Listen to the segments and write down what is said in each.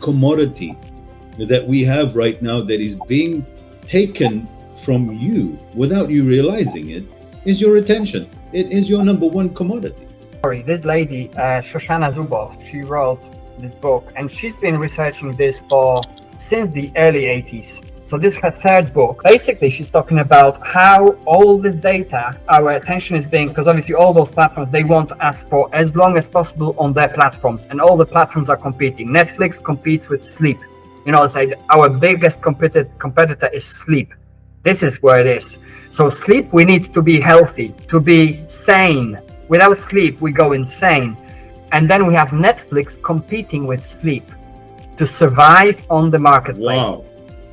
commodity that we have right now that is being taken from you without you realizing it is your attention. It is your number one commodity. This lady, Shoshana Zuboff, she wrote this book, and she's been researching this since the early 80s. So this is her third book. Basically, she's talking about how all this data, our attention is being, because obviously all those platforms, they want us for as long as possible on their platforms, and all the platforms are competing. Netflix competes with sleep. It's like our biggest competitor is sleep. This is where it is. So sleep, we need to be healthy, to be sane. Without sleep, we go insane. And then we have Netflix competing with sleep to survive on the marketplace. Wow,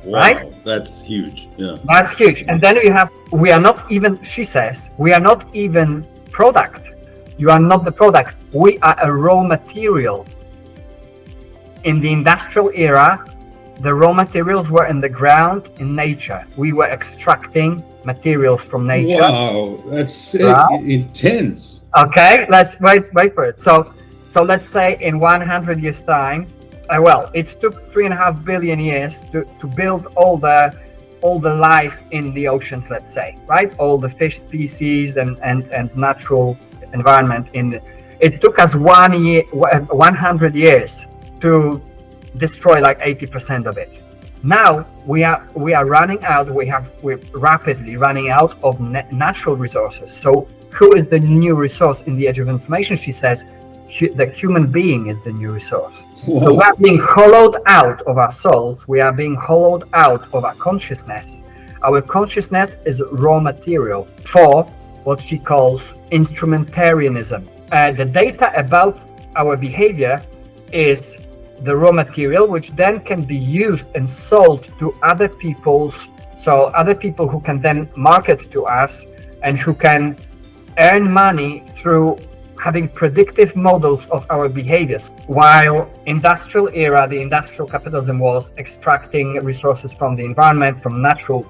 right? That's huge. Yeah, that's huge. And then we are not even, she says, we are not even product. You are not the product. We are a raw material. In the industrial era, the raw materials were in the ground, in nature. We were extracting materials from nature. Wow, that's intense. Okay, let's wait for it. So let's say in 100 years time, it took 3.5 billion years to build all the life in the oceans, let's say, right? All the fish species and natural environment it took us 100 years to destroy like 80% of it. Now we are running out. We're rapidly running out of natural resources. So who is the new resource in the age of information? She says the human being is the new resource. Whoa. So we are being hollowed out of our souls. We are being hollowed out of our consciousness. Our consciousness is raw material for what she calls instrumentarianism. The data about our behavior is the raw material, which then can be used and sold to other people who can then market to us and who can earn money through having predictive models of our behaviors. While the industrial capitalism was extracting resources from the environment, from natural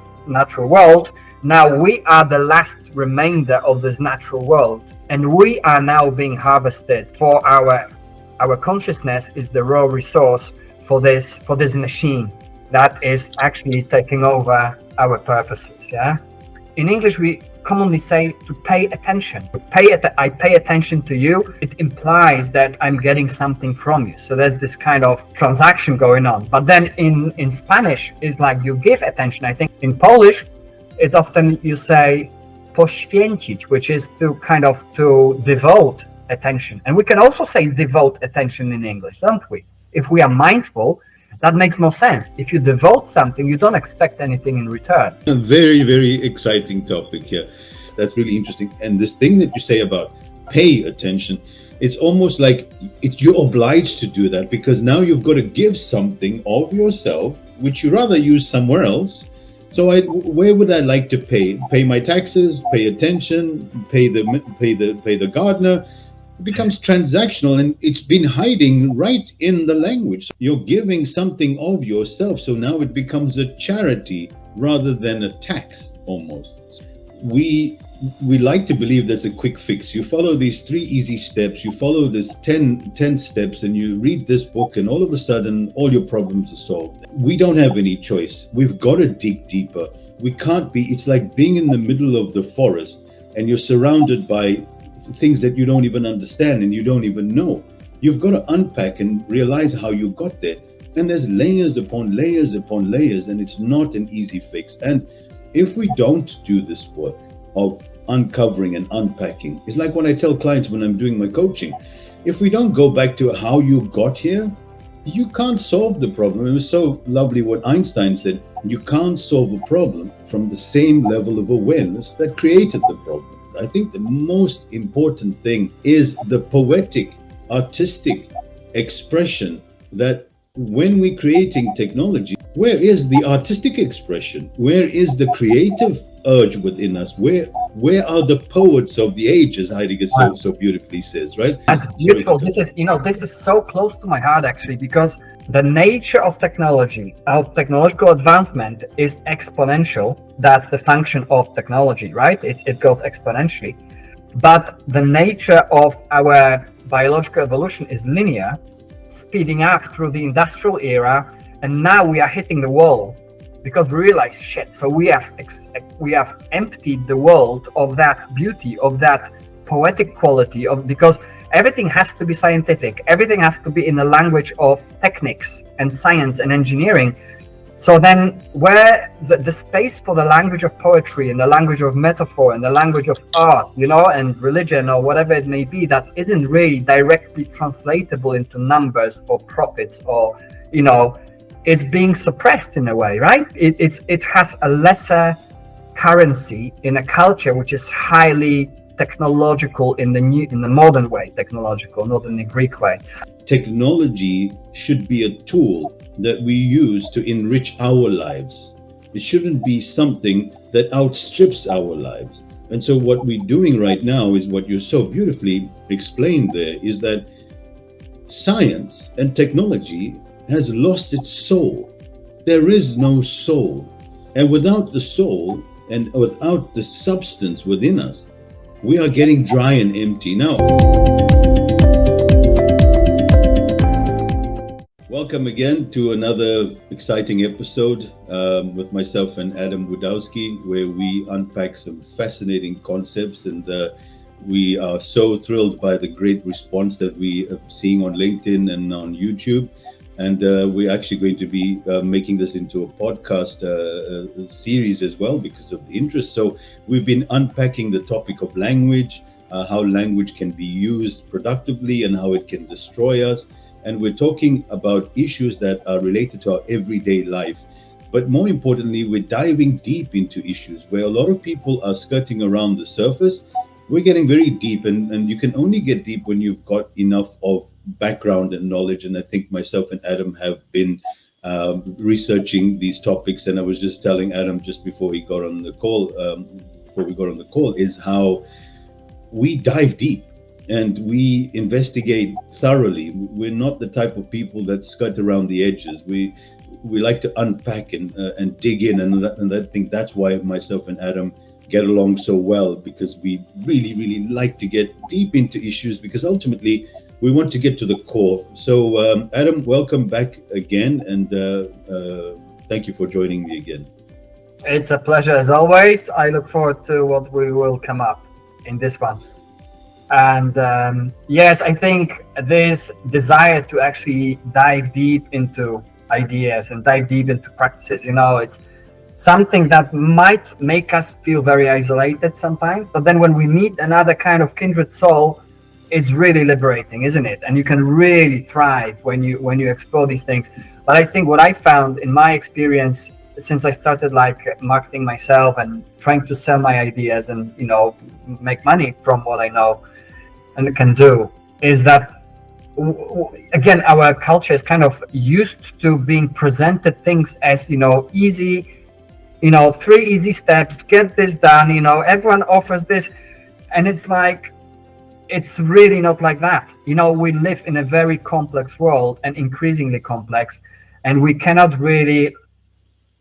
world, now we are the last remainder of this natural world, and we are now being harvested for our consciousness is the raw resource for this machine that is actually taking over our purposes. Yeah. In English, we commonly say to pay attention. I pay attention to you. It implies that I'm getting something from you. So there's this kind of transaction going on. But then in Spanish, it's like you give attention. I think in Polish, it's often you say poświęcić, which is to devote attention. And we can also say devote attention in English, don't we? If we are mindful, that makes more sense. If you devote something, you don't expect anything in return. A very, very exciting topic here. That's really interesting. And this thing that you say about pay attention, it's almost like you're obliged to do that, because now you've got to give something of yourself, which you rather use somewhere else. So where would I like to pay? Pay my taxes, pay attention, pay the gardener. It becomes transactional, and it's been hiding right in the language. You're giving something of yourself, so now it becomes a charity rather than a tax almost. We like to believe that's a quick fix. You follow these 3 easy steps, you follow this 10 steps, and you read this book, and all of a sudden all your problems are solved. We don't have any choice. We've got to dig deeper. We can't be, it's like being in the middle of the forest and you're surrounded by things that you don't even understand and you don't even know. You've got to unpack and realize how you got there. And there's layers upon layers upon layers, and it's not an easy fix. And if we don't do this work of uncovering and unpacking, it's like when I tell clients when I'm doing my coaching, if we don't go back to how you got here, you can't solve the problem. It was so lovely what Einstein said, you can't solve a problem from the same level of awareness that created the problem. I think the most important thing is the poetic, artistic expression that when we're creating technology, where is the artistic expression? Where is the creative urge within us? Where are the poets of the age, as Heidegger so beautifully says, right? That's beautiful. This is so close to my heart, actually, because the nature of technology, of technological advancement, is exponential. That's the function of technology, right? It goes exponentially. But the nature of our biological evolution is linear. speeding up through the industrial era, and now we are hitting the wall because we realize, shit, so we have emptied the world of that beauty, of that poetic quality, because everything has to be scientific, everything has to be in the language of techniques and science and engineering. So then where the space for the language of poetry and the language of metaphor and the language of art, and religion or whatever it may be, that isn't really directly translatable into numbers or profits, or it's being suppressed in a way, right? It has a lesser currency in a culture which is highly technological in the modern way, technological, not in the Greek way. Technology should be a tool that we use to enrich our lives. It shouldn't be something that outstrips our lives. And so what we're doing right now is what you so beautifully explained there, is that science and technology has lost its soul. There is no soul. And without the soul and without the substance within us, we are getting dry and empty. Now, welcome again to another exciting episode with myself and Adam Wodowski, where we unpack some fascinating concepts, and we are so thrilled by the great response that we are seeing on LinkedIn and on YouTube. And we're actually going to be making this into a podcast series as well because of the interest. So we've been unpacking the topic of language, how language can be used productively and how it can destroy us. And we're talking about issues that are related to our everyday life. But more importantly, we're diving deep into issues where a lot of people are skirting around the surface. We're getting very deep, and you can only get deep when you've got enough of background and knowledge. And I think myself and Adam have been researching these topics. And I was just telling Adam just before we got on the call, is how we dive deep and we investigate thoroughly. We're not the type of people that skirt around the edges. We like to unpack and dig in, and I think that's why myself and Adam get along so well, because we really like to get deep into issues, because ultimately we want to get to the core. So Adam, welcome back again, and thank you for joining me again. It's a pleasure as always. I look forward to what we will come up in this one. And yes, I think this desire to actually dive deep into ideas and dive deep into practices, it's something that might make us feel very isolated sometimes, but then when we meet another kind of kindred soul, it's really liberating, isn't it? And you can really thrive when you explore these things. But I think what I found in my experience, since I started marketing myself and trying to sell my ideas and make money from what I know and can do, is that again, our culture is kind of used to being presented things as easy, 3 easy steps, get this done, everyone offers this, and it's like, it's really not like that. We live in a very complex world, and increasingly complex, and we cannot really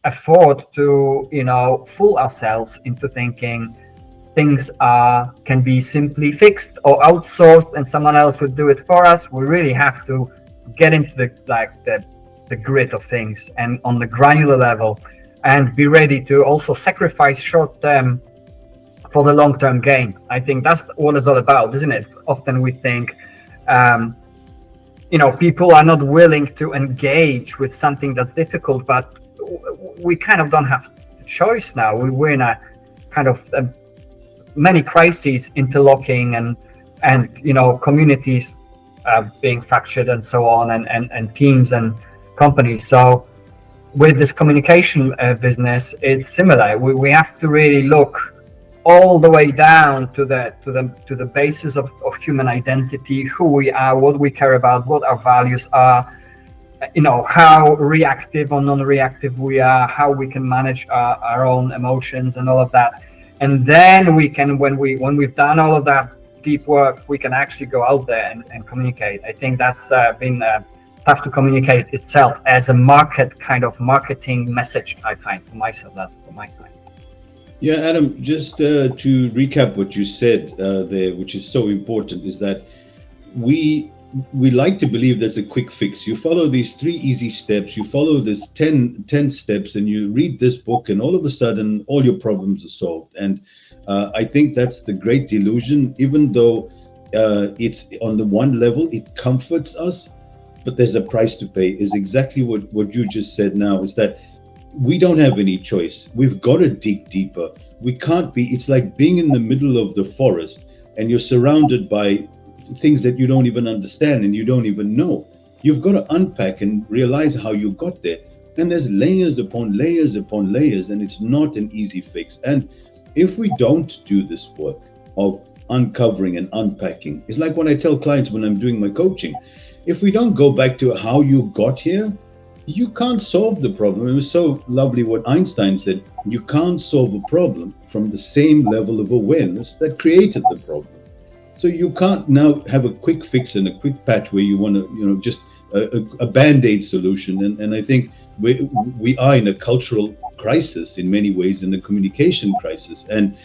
afford to fool ourselves into thinking things can be simply fixed or outsourced and someone else would do it for us. We really have to get into the grit of things and on the granular level, and be ready to also sacrifice short-term for the long-term gain. I think that's what it's all about, isn't it? Often we think, people are not willing to engage with something that's difficult, but we kind of don't have a choice now. We're in a kind of many crises interlocking, and communities being fractured and so on, and teams and companies. So with this communication business, it's similar. We have to really look all the way down to the basis of human identity, who we are, what we care about, what our values are, how reactive or non-reactive we are, how we can manage our own emotions and all of that. And then we can, when we've done all of that deep work, we can actually go out there and communicate. I think that's been tough to communicate itself as a marketing message, I find, for myself. That's from my side. Yeah, Adam, just to recap what you said there, which is so important, is that we we like to believe there's a quick fix. You follow these 3 easy steps, you follow this 10 steps, and you read this book, and all of a sudden, all your problems are solved. And I think that's the great delusion, even though it's on the one level, it comforts us, but there's a price to pay, is exactly what you just said now, is that we don't have any choice. We've got to dig deeper. We can't be, it's like being in the middle of the forest and you're surrounded by things that you don't even understand and you don't even know. You've got to unpack and realize how you got there. And there's layers upon layers upon layers, and it's not an easy fix. And if we don't do this work of uncovering and unpacking, it's like what I tell clients when I'm doing my coaching. If we don't go back to how you got here, you can't solve the problem. It was so lovely what Einstein said: you can't solve a problem from the same level of awareness that created the problem. So you can't now have a quick fix and a quick patch where you want to, just a band-aid solution. And I think we are in a cultural crisis in many ways, in a communication crisis, and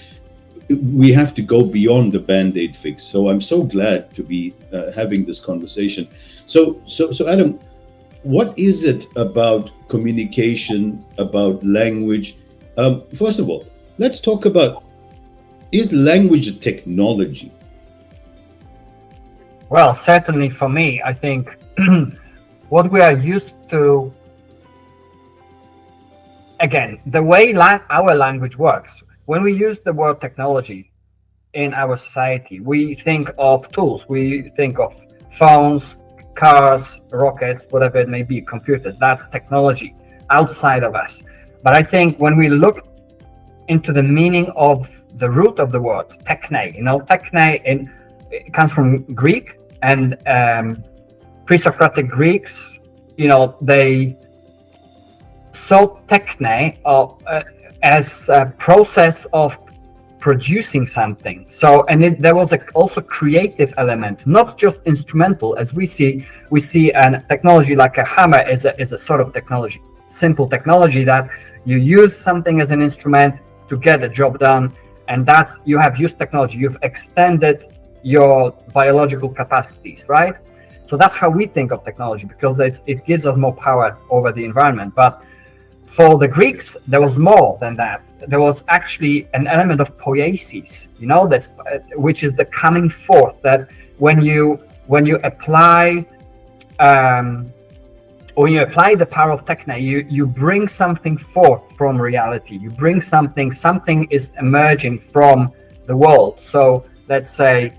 we have to go beyond the band-aid fix. So I'm so glad to be having this conversation. So Adam, what is it about communication, about language? First of all, let's talk about, is language a technology? Well, certainly for me, I think what we are used to, again, the way our language works, when we use the word technology in our society, we think of tools, we think of phones, cars, rockets, whatever it may be, computers. That's technology outside of us. But I think when we look into the meaning of the root of the word, techne, techne it comes from Greek, and pre-Socratic Greeks, they saw techne as a process of producing something. So, and there was also creative element, not just instrumental, as we see an technology like a hammer is a sort of technology, simple technology that you use something as an instrument to get a job done, and that's, you have used technology, you've extended your biological capacities, right? So that's how we think of technology, because it gives us more power over the environment. But for the Greeks, there was more than that. There was actually an element of poiesis, that's, which is the coming forth, that when you apply the power of techne, you bring something forth from reality. You bring something is emerging from the world. So let's say,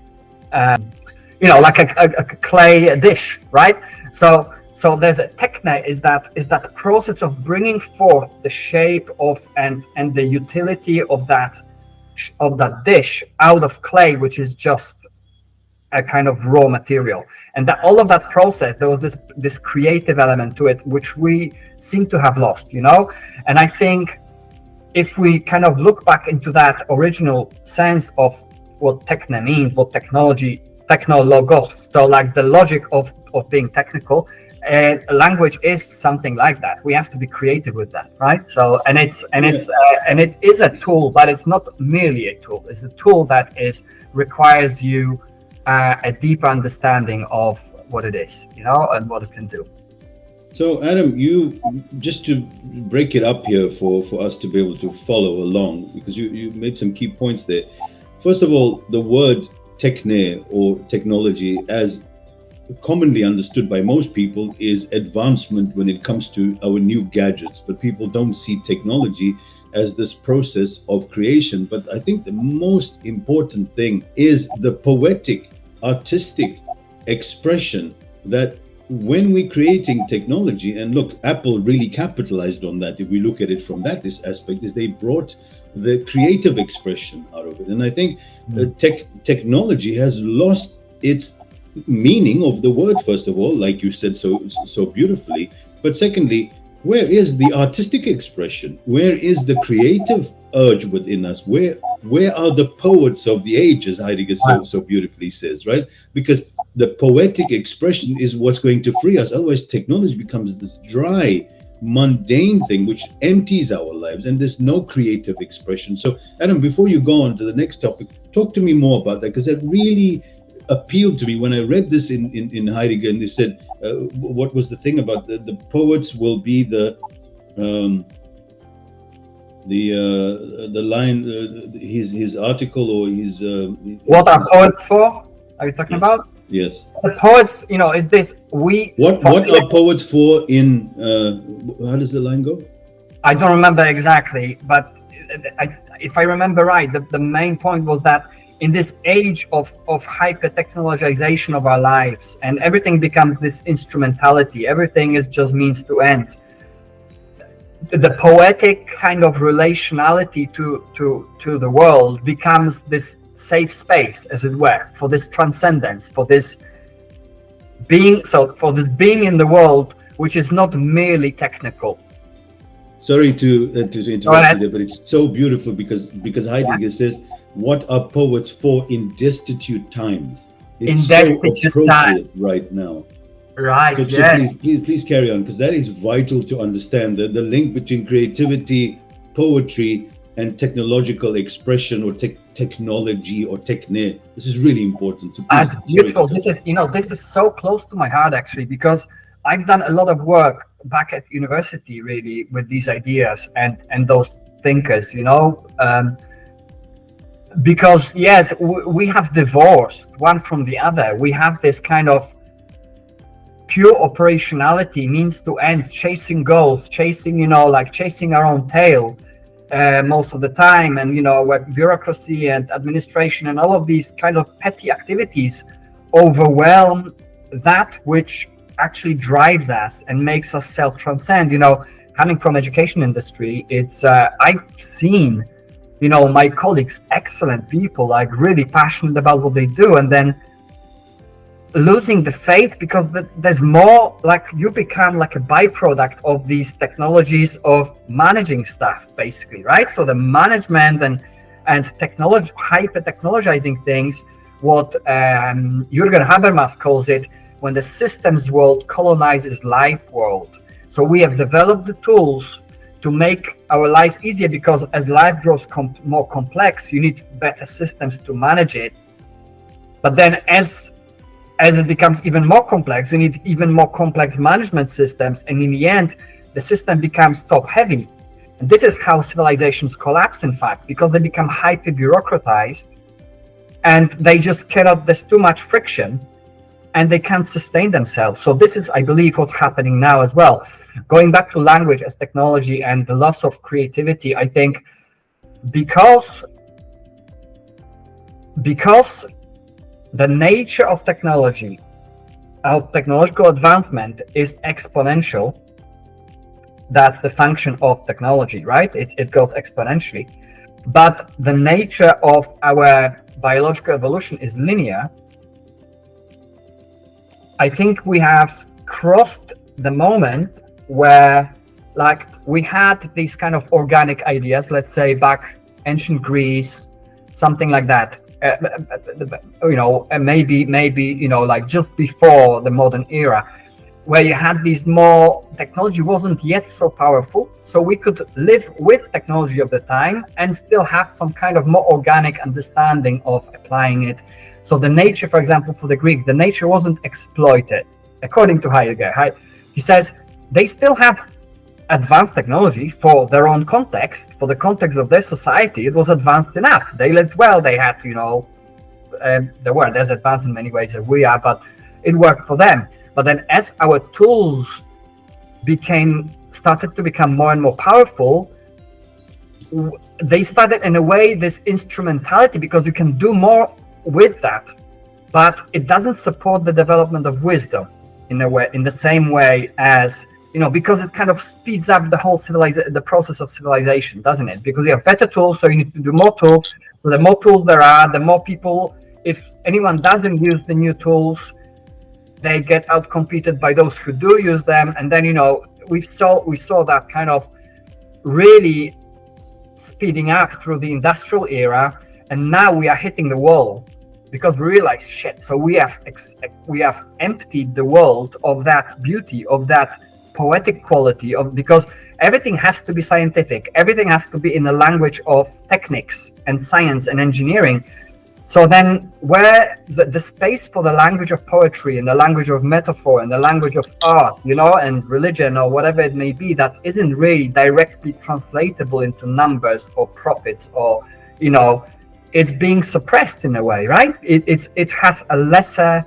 like a clay dish, right? So there's a techne is that process of bringing forth the shape of and the utility of that dish out of clay, which is just a kind of raw material. And that all of that process, there was this creative element to it, which we seem to have lost, And I think if we kind of look back into that original sense of what techne means, what technology, technologos, so like the logic of being technical, language is something like that. We have to be creative with that, right? So, and it is a tool, but it's not merely a tool. It's a tool that requires you a deeper understanding of what it is, and what it can do. So Adam, you, just to break it up here for us to be able to follow along, because you made some key points there. First of all, the word techne, or technology, as commonly understood by most people, is advancement when it comes to our new gadgets. But people don't see technology as this process of creation. But I think the most important thing is the poetic, artistic expression that when we're creating technology, and look, Apple really capitalized on that. If we look at it from that aspect, is they brought the creative expression out of it. And I think technology has lost its meaning of the word, first of all, like you said so beautifully. But secondly, where is the artistic expression? Where is the creative urge within us? Where are the poets of the age, as Heidegger so beautifully says, right? Because the poetic expression is what's going to free us. Otherwise, technology becomes this dry, mundane thing which empties our lives, and there's no creative expression. So Adam, before you go on to the next topic, talk to me more about that, because that really appealed to me when I read this in Heidegger, and they said, what was the thing about the poets will be the line, his article or his what are poets for? Are you talking about? Yes. The poets, is this what are poets for in how does the line go? I don't remember exactly, but if I remember right, the main point was that in this age of hyper technologization of our lives, and everything becomes this instrumentality, everything is just means to ends. The poetic kind of relationality to the world becomes this safe space, as it were, for this transcendence, for this being in the world, which is not merely technical. Sorry to interrupt you there, but it's so beautiful because Heidegger says, "What are poets for in destitute times?" It's so appropriate right now. Right. So please carry on, because that is vital to understand the link between creativity, poetry, and technological expression, or technology, or techne. This is really important. So that's beautiful. This is so close to my heart, actually, because I've done a lot of work back at university, really, with these ideas and those thinkers. Because yes, we have divorced one from the other. We have this kind of pure operationality, means to end, chasing goals, chasing our own tail most of the time, and where bureaucracy and administration and all of these kind of petty activities overwhelm that which actually drives us and makes us self-transcend. Coming from education industry, it's I've seen my colleagues, excellent people, like really passionate about what they do, and then losing the faith because there's more, like you become like a byproduct of these technologies of managing stuff, basically, right? So the management and technology, hyper technologizing things, what Jürgen Habermas calls it, when the systems world colonizes life world. So we have developed the tools to make our life easier, because as life grows more complex, you need better systems to manage it. But then as it becomes even more complex, we need even more complex management systems. And in the end, the system becomes top heavy. And this is how civilizations collapse, in fact, because they become hyper bureaucratized and they just cannot, there's too much friction and they can't sustain themselves. So this is, I believe, what's happening now as well. Going back to language as technology and the loss of creativity, I think because the nature of technology, of technological advancement, is exponential. That's the function of technology, right? It goes exponentially. But the nature of our biological evolution is linear. I think we have crossed the moment where, like, we had these kind of organic ideas, let's say back ancient Greece, something like that. Maybe like just before the modern era, where you had these more, technology wasn't yet so powerful, so we could live with technology of the time and still have some kind of more organic understanding of applying it. So the nature, for example, for the Greek, the nature wasn't exploited. According to Heidegger, he says they still have advanced technology for their own context, for the context of their society. It was advanced enough. They lived well. They had, they weren't as advanced in many ways as we are, but it worked for them. But then as our tools started to become more and more powerful, they started, in a way, this instrumentality, because you can do more with that, but it doesn't support the development of wisdom in a way, in the same way as, because it kind of speeds up the whole the process of civilization, doesn't it? Because you have better tools, so you need to do more tools. So the more tools there are, the more people, if anyone doesn't use the new tools, they get outcompeted by those who do use them. And then, we saw that kind of really speeding up through the industrial era. And now we are hitting the wall, because we realize, shit, so we have emptied the world of that beauty, of that poetic quality, because everything has to be scientific, everything has to be in the language of techniques and science and engineering. So then where the space for the language of poetry and the language of metaphor and the language of art, and religion or whatever it may be, that isn't really directly translatable into numbers or profits, or, it's being suppressed in a way, right? It has a lesser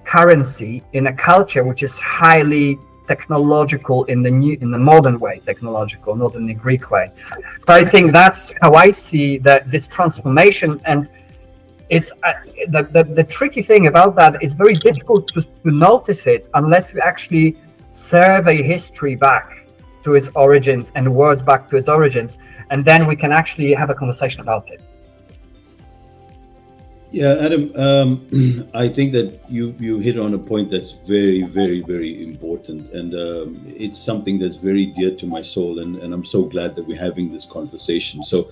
currency in a culture which is highly technological in the modern way, technological, not in the Greek way. So I think that's how I see this transformation. And it's the tricky thing about that is very difficult to notice it unless we actually survey history back to its origins and words back to its origins, and then we can actually have a conversation about it. Yeah, Adam, I think that you hit on a point that's very, very, very important, and it's something that's very dear to my soul, and I'm so glad that we're having this conversation. So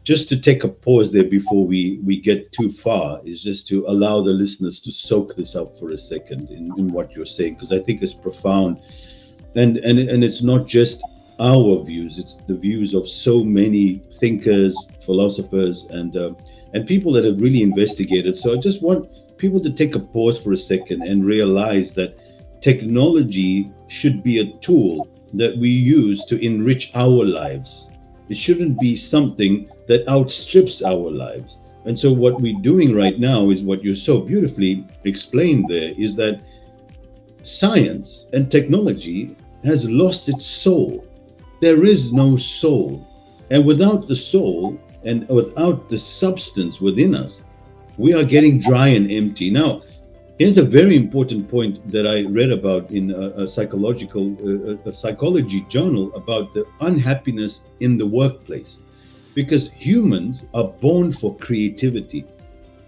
just to take a pause there before we get too far is just to allow the listeners to soak this up for a second in what you're saying, because I think it's profound, and it's not just our views, it's the views of so many thinkers, philosophers, and people that have really investigated. So I just want people to take a pause for a second and realize that technology should be a tool that we use to enrich our lives. It shouldn't be something that outstrips our lives. And so what we're doing right now is what you so beautifully explained there, is that science and technology has lost its soul. There is no soul. And without the soul, and without the substance within us, we are getting dry and empty. Now, here's a very important point that I read about in a psychology journal about the unhappiness in the workplace. Because humans are born for creativity.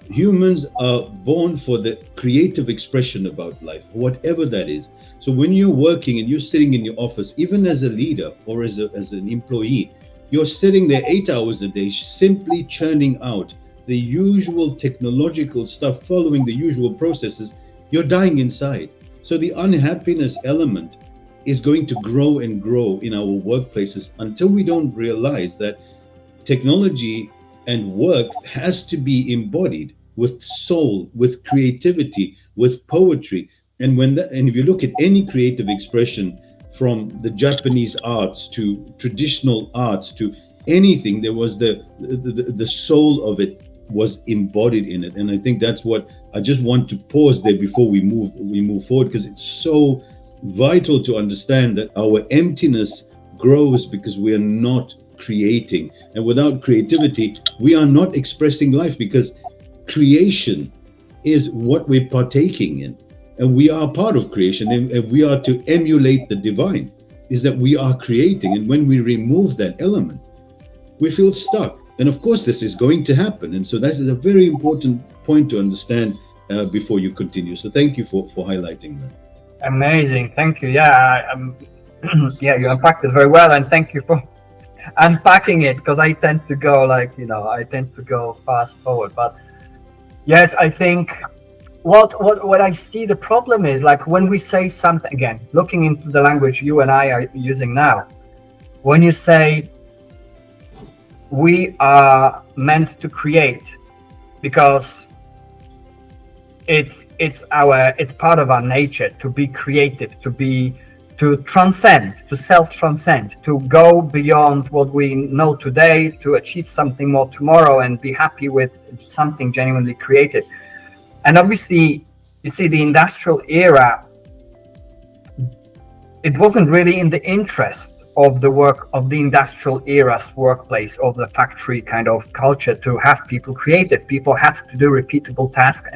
Humans are born for the creative expression about life, whatever that is. So when you're working and you're sitting in your office, even as a leader or as an employee, you're sitting there 8 hours a day, simply churning out the usual technological stuff, following the usual processes. You're dying inside. So the unhappiness element is going to grow and grow in our workplaces until we don't realize that technology and work has to be embodied with soul, with creativity, with poetry. And if you look at any creative expression, from the Japanese arts to traditional arts to anything, there was the soul of it was embodied in it. And I think that's what I just want to pause there before we move forward, because it's so vital to understand that our emptiness grows because we are not creating, and without creativity we are not expressing life, because creation is what we're partaking in. And we are part of creation, and we are to emulate the divine, is that we are creating. And when we remove that element, we feel stuck. And of course, this is going to happen. And so that is a very important point to understand before you continue. So thank you for highlighting that. Amazing. Thank you. Yeah, yeah, you unpacked it very well. And thank you for unpacking it, because I tend to go fast forward. But yes, I think what I see the problem is, like, when we say something, again, looking into the language you and I are using now, when you say we are meant to create because it's part of our nature to be creative, to transcend, to self-transcend, to go beyond what we know today, to achieve something more tomorrow and be happy with something genuinely creative. And obviously, you see, the industrial era, it wasn't really in the interest of the work of the industrial era's workplace, of the factory kind of culture, to have people creative. People have to do repeatable tasks.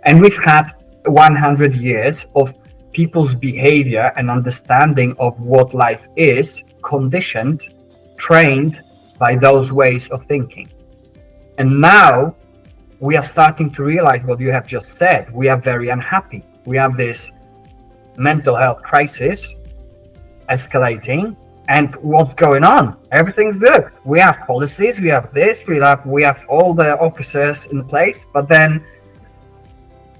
And we've had 100 years of people's behavior and understanding of what life is, conditioned, trained by those ways of thinking. And now, we are starting to realize what you have just said. We are very unhappy. We have this mental health crisis escalating, and what's going on? Everything's good. We have policies, we have this, we have all the officers in place, but then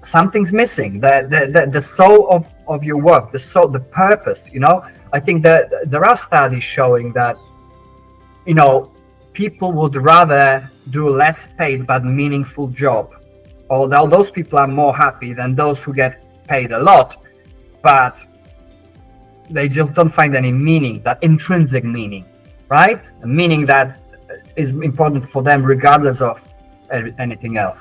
something's missing. The soul of your work, the purpose. I think that there are studies showing that people would rather do less paid but meaningful job. Although those people are more happy than those who get paid a lot, but they just don't find any meaning, that intrinsic meaning, right? A meaning that is important for them regardless of anything else.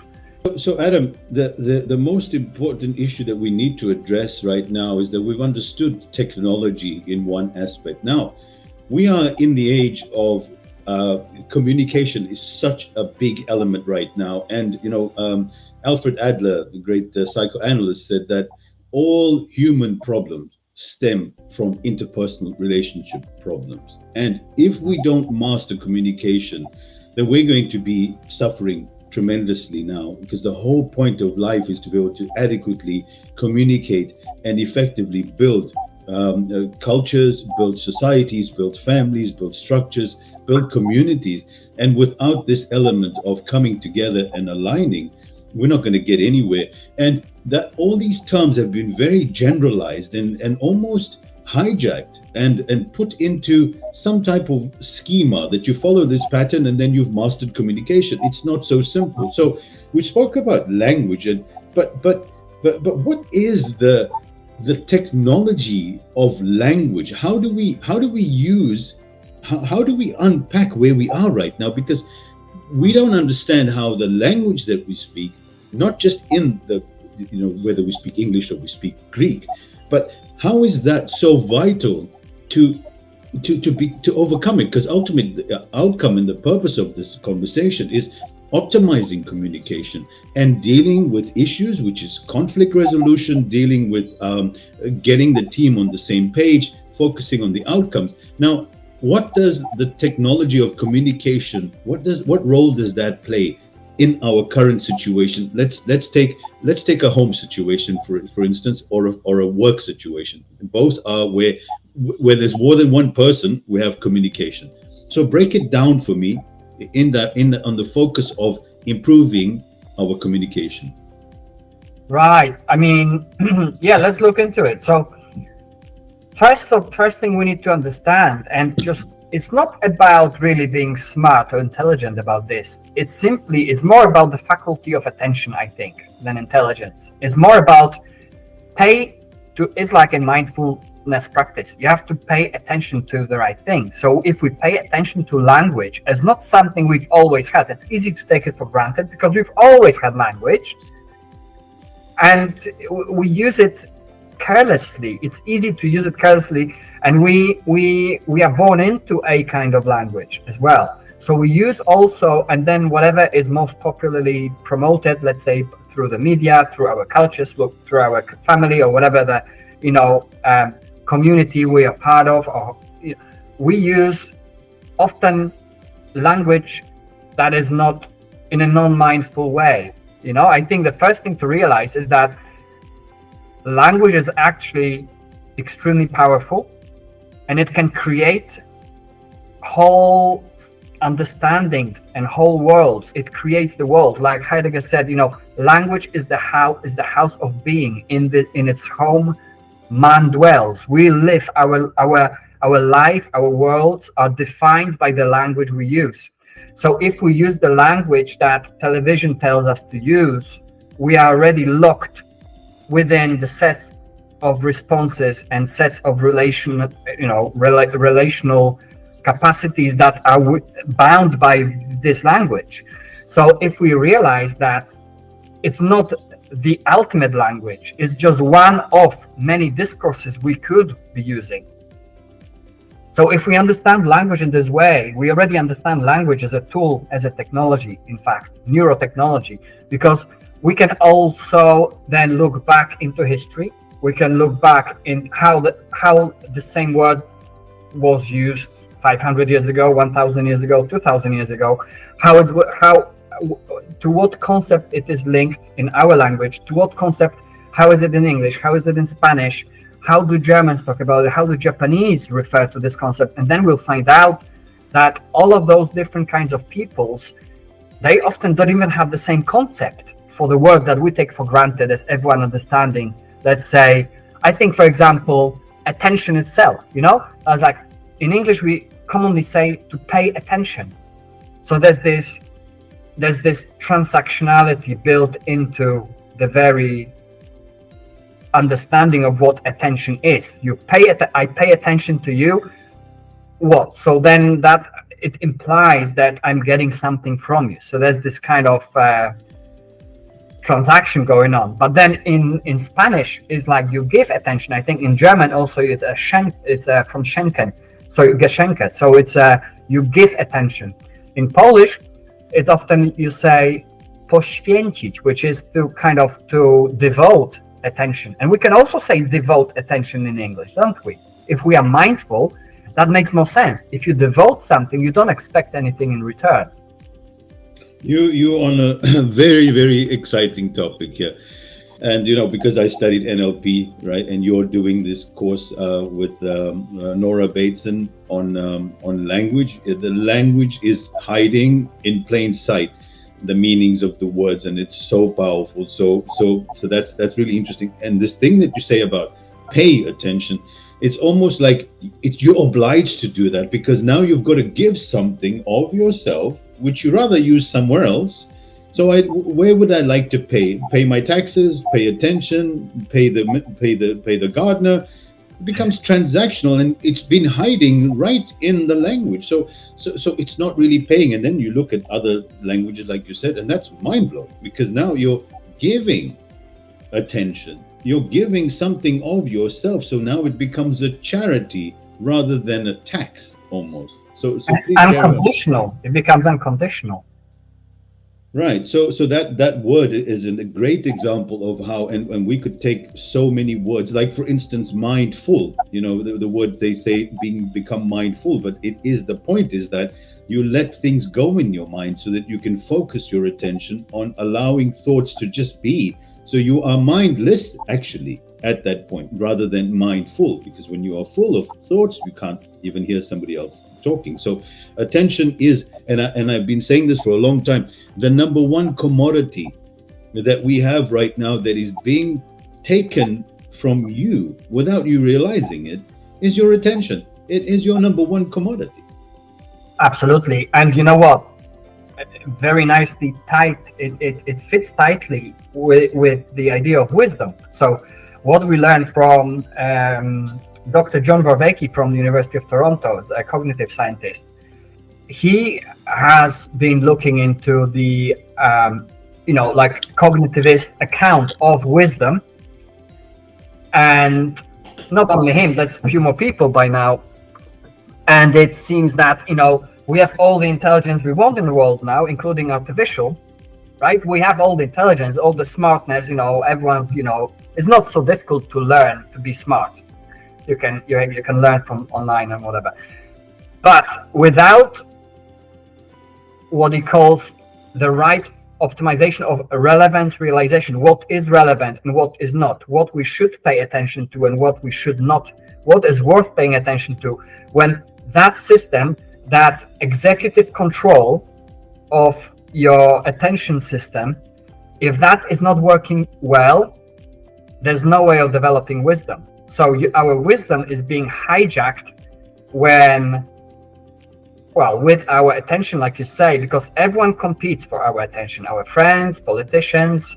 So Adam, the most important issue that we need to address right now is that we've understood technology in one aspect. Now, we are in the age of communication is such a big element right now. And, Alfred Adler, the great psychoanalyst, said that all human problems stem from interpersonal relationship problems. And if we don't master communication, then we're going to be suffering tremendously now, because the whole point of life is to be able to adequately communicate and effectively build cultures, build societies, build families, build structures, build communities. And without this element of coming together and aligning, we're not going to get anywhere. And that all these terms have been very generalized and almost hijacked and put into some type of schema that you follow this pattern and then you've mastered communication. It's not so simple. So we spoke about language, and but what is the technology of language? How do we unpack where we are right now? Because we don't understand how the language that we speak, not just in the, whether we speak English or we speak Greek, but how is that so vital to overcome it? Because ultimately the outcome and the purpose of this conversation is optimizing communication and dealing with issues, which is conflict resolution, dealing with getting the team on the same page, focusing on the outcomes. Now, what does the technology of communication, what role does that play in our current situation? Let's take a home situation, for instance, or a work situation. Both are where there's more than one person, we have communication. So break it down for me on the focus of improving our communication. Right. I mean, yeah, let's look into it. So first thing we need to understand, and it's not about really being smart or intelligent about this. It's more about the faculty of attention, I think, than intelligence. It's more about it's like a mindfulness practice. You have to pay attention to the right thing. So if we pay attention to language as not something we've always had, it's easy to take it for granted because we've always had language and we use it carelessly. It's easy to use it carelessly, and we are born into a kind of language as well. So we use also, and then whatever is most popularly promoted, let's say through the media, through our cultures, through our family, or whatever the community we are part of, or we use often language that is not in a non-mindful way. I think the first thing to realize is that language is actually extremely powerful, and it can create whole understandings and whole worlds. It creates the world. Like Heidegger said, language is the house of being. In its home, man dwells. We live. Our life, our worlds are defined by the language we use. So if we use the language that television tells us to use, we are already locked within the sets of responses and sets of relational capacities that are bound by this language. So if we realize that it's not the ultimate language, it's just one of many discourses we could be using. So if we understand language in this way, we already understand language as a tool, as a technology, in fact, neurotechnology, because we can also then look back into history. We can look back in how the same word was used 500 years ago, 1,000 years ago, 2,000 years ago, to what concept it is linked in our language, to what concept, how is it in English, how is it in Spanish, how do Germans talk about it, how do Japanese refer to this concept, and then we'll find out that all of those different kinds of peoples, they often don't even have the same concept for the word that we take for granted as everyone understanding. Let's say, I think, for example, attention itself, as like in English, we commonly say to pay attention. So there's this there's this transactionality built into the very understanding of what attention is. I pay attention to you. What? So then that it implies that I'm getting something from you. So there's this kind of transaction going on. But then in Spanish is like you give attention. I think in German also it's from schenken, so geschenke. So it's you give attention. In Polish, it's often you say poświęcić, which is to devote attention. And we can also say devote attention in English, don't we? If we are mindful, that makes more sense. If you devote something, you don't expect anything in return. You're on a very, very exciting topic here. And, because I studied NLP, right? And you're doing this course with Nora Bateson on language. The language is hiding in plain sight the meanings of the words, and it's so powerful. So that's really interesting. And this thing that you say about pay attention, it's almost like you're obliged to do that, because now you've got to give something of yourself which you rather use somewhere else. So where would I like to pay? Pay my taxes, pay attention, pay the gardener. It becomes transactional, and it's been hiding right in the language. So it's not really paying. And then you look at other languages, like you said, and that's mind blowing, because now you're giving attention. You're giving something of yourself. So now it becomes a charity rather than a tax, almost. So unconditional. It becomes unconditional. Right. So that word is a great example of how, and we could take so many words, like for instance, mindful, the word they say become mindful, but the point is that you let things go in your mind so that you can focus your attention on allowing thoughts to just be. So you are mindless actually at that point, rather than mindful, because when you are full of thoughts, you can't even hear somebody else talking. So attention is, and I've been saying this for a long time, the number one commodity that we have right now that is being taken from you without you realizing it is your attention. It is your number one commodity. Absolutely. And you know what? Very nicely tight. It fits tightly with the idea of wisdom. So what we learned from Dr. John Vervaeke from the University of Toronto, a cognitive scientist, he has been looking into the cognitivist account of wisdom. And not only him, that's a few more people by now. And it seems that, we have all the intelligence we want in the world now, including artificial, right? We have all the intelligence, all the smartness, everyone's, it's not so difficult to learn to be smart. You can learn from online and whatever. But without what he calls the right optimization of relevance realization, what is relevant and what is not, what we should pay attention to and what we should not, what is worth paying attention to, when that system, that executive control of your attention system, if that is not working well, there's no way of developing wisdom. So our wisdom is being hijacked with our attention, like you say, because everyone competes for our attention, our friends, politicians,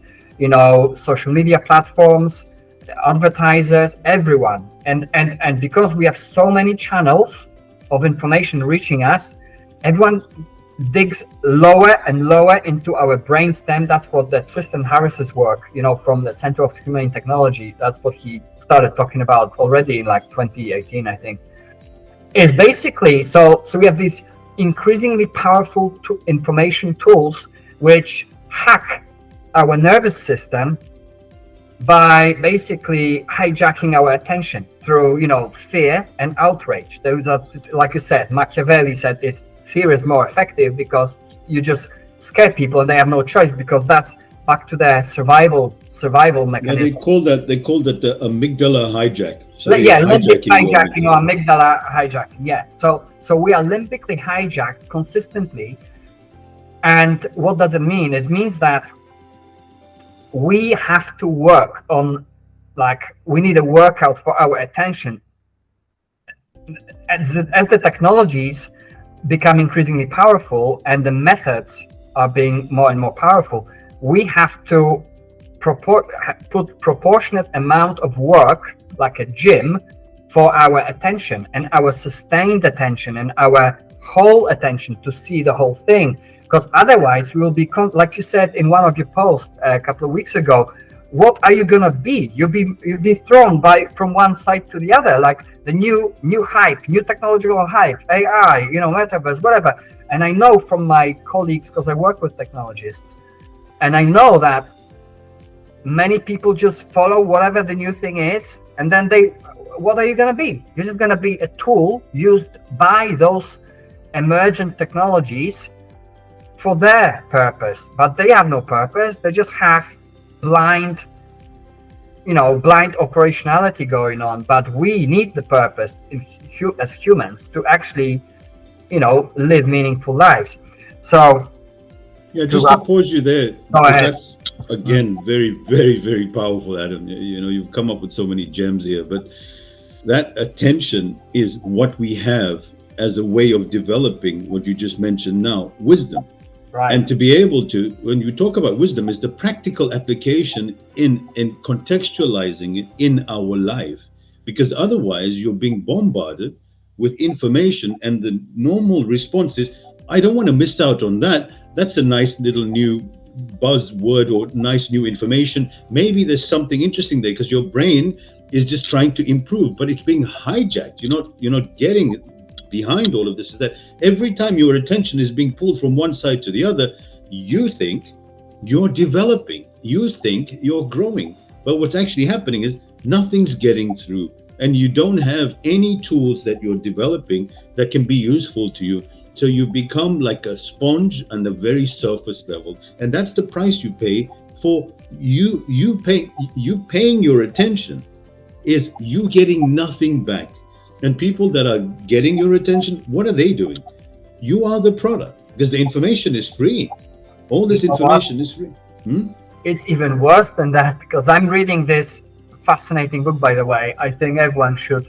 social media platforms, advertisers, everyone. And because we have so many channels of information reaching us, everyone digs lower and lower into our brainstem. That's what the Tristan Harris's work, from the Center of Humane Technology, that's what he started talking about already in 2018, I think, is basically, so we have these increasingly powerful information tools which hack our nervous system by basically hijacking our attention through, fear and outrage. Those are, like you said, Machiavelli said, fear is more effective because you just scare people and they have no choice, because that's back to their survival mechanism. Yeah, they call that the amygdala hijack. So limbic hijacking or amygdala hijacking. Yeah. So we are limbically hijacked consistently. And what does it mean? It means that we have to work on, we need a workout for our attention. As the technologies become increasingly powerful and the methods are being more and more powerful, we have to put proportionate amount of work, like a gym, for our attention and our sustained attention and our whole attention to see the whole thing. Because otherwise we will be, like you said in one of your posts a couple of weeks ago, what are you gonna be? You'll be thrown from one side to the other, like the new hype, new technological hype, AI, metaverse, whatever. And I know from my colleagues, because I work with technologists, and I know that many people just follow whatever the new thing is, and then what are you gonna be? You're just gonna be a tool used by those emergent technologies for their purpose, but they have no purpose. They just have blind operationality going on. But we need the purpose as humans to actually, live meaningful lives. So, yeah, just to pause you there, that's again very, very, very powerful, Adam. You've come up with so many gems here, but that attention is what we have as a way of developing what you just mentioned now, wisdom. Right. And to be able to, when you talk about wisdom, is the practical application in contextualizing it in our life. Because otherwise you're being bombarded with information, and the normal response is, I don't want to miss out on that. That's a nice little new buzzword or nice new information. Maybe there's something interesting there, because your brain is just trying to improve, but it's being hijacked. You're not getting behind all of this is that every time your attention is being pulled from one side to the other, you think you're developing, you think you're growing, but what's actually happening is nothing's getting through, and you don't have any tools that you're developing that can be useful to you. So you become like a sponge on the very surface level, and that's the price you pay for you paying your attention, is you getting nothing back. And people that are getting your attention, what are they doing? You are the product, because the information is free. All this information is free. It's even worse than that, because I'm reading this fascinating book, by the way. I think everyone who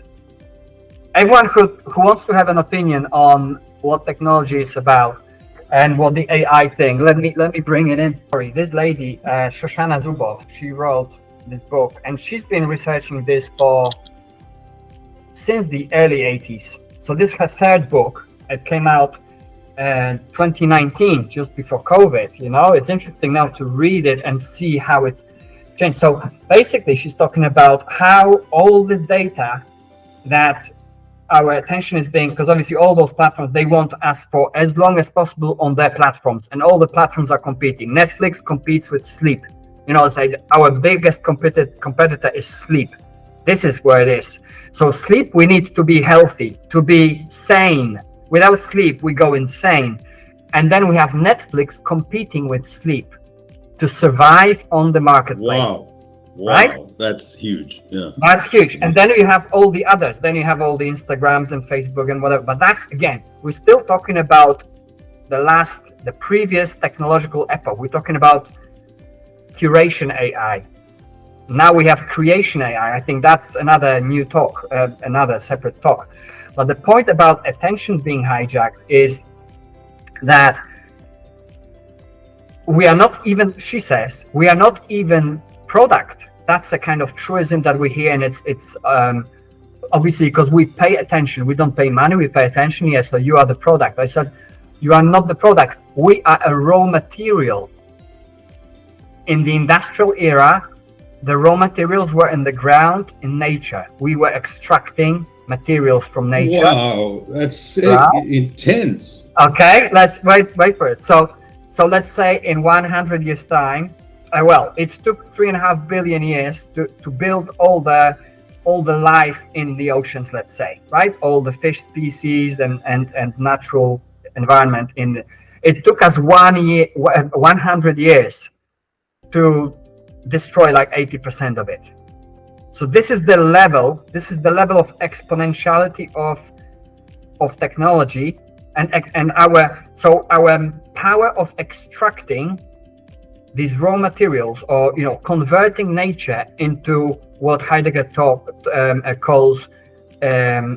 wants to have an opinion on what technology is about and what the AI thing. Let me bring it in. Sorry, this lady, Shoshana Zuboff, she wrote this book, and she's been researching this since the early 80s. So this is her third book. It came out in 2019, just before COVID. It's interesting now to read it and see how it changed. So basically, she's talking about how all this data that our attention is being, because obviously all those platforms, they want us for as long as possible on their platforms, and all the platforms are competing. Netflix competes with sleep. It's like our biggest competitor is sleep. This is where it is. So sleep, we need to be healthy, to be sane. Without sleep, we go insane. And then we have Netflix competing with sleep to survive on the marketplace. Wow. Right? That's huge. Yeah. That's huge. And then you have all the others. Then you have all the Instagrams and Facebook and whatever. But that's, again, we're still talking about the previous technological epoch. We're talking about curation AI. Now we have creation AI. I think that's another new talk, another separate talk. But the point about attention being hijacked is that we are not even, she says, we are not even product. That's a kind of truism that we hear, and it's obviously because we pay attention. We don't pay money, we pay attention. Yes, so you are the product. I said, you are not the product. We are a raw material. In the industrial era, the raw materials were in the ground, in nature. We were extracting materials from nature. Wow, that's intense. Okay, let's wait for it. So let's say in 100 years' time, it took 3.5 billion years to build all the life in the oceans, let's say, right? All the fish species and natural environment it took us 100 years to destroy like 80% of it. So this is the level of exponentiality of technology and our power of extracting these raw materials, or converting nature into what Heidegger calls